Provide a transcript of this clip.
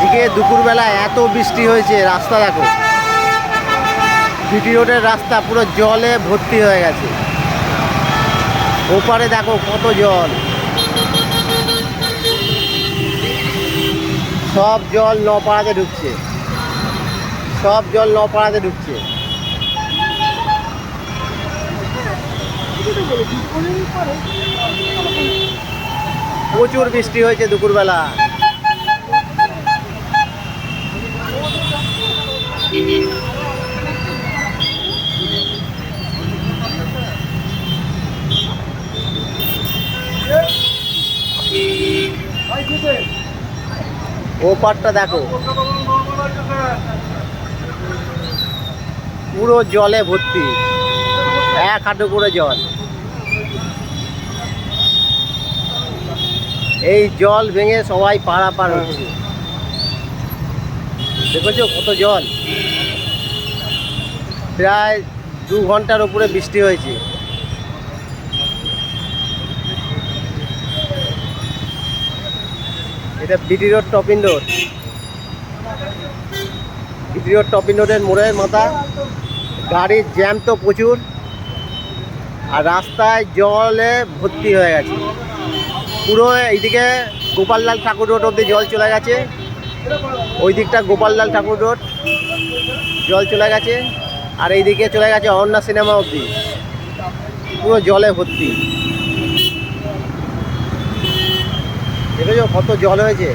আজকে দুপুরবেলা এত বৃষ্টি হয়েছে, রাস্তা দেখো, জিটি রোডের রাস্তা পুরো জলে ভর্তি হয়ে গেছে। ওপারে দেখো কত জল, সব জল নপাড়াতে ঢুকছে, সব জল নপাড়াতে ঢুকছে। প্রচুর বৃষ্টি হয়েছে দুপুরবেলা। ও পাটটা দেখো পুরো জলে ভর্তি, এক হাঁটু করে জল। এই জল ভেঙে সবাই পারাপার হচ্ছে, দেখেছো কত জল। প্রায় 2 ঘন্টার উপরে বৃষ্টি হয়েছে। এটা বিটি রোড টপিন রোড, বিটি রোড টপিন রোডের মোড়ের মাথা। গাড়ির জ্যাম তো প্রচুর, আর রাস্তায় জলে ভর্তি হয়ে গেছে পুরো। এইদিকে গোপাললাল ঠাকুর রোড অবধি জল চলে গেছে, ওই দিকটা গোপাললাল ঠাকুর রোড জল চলে গেছে, আর এইদিকে চলে গেছে অন্না সিনেমা অবধি, পুরো জলে ভর্তি। দেখেছো কত জল হয়েছে।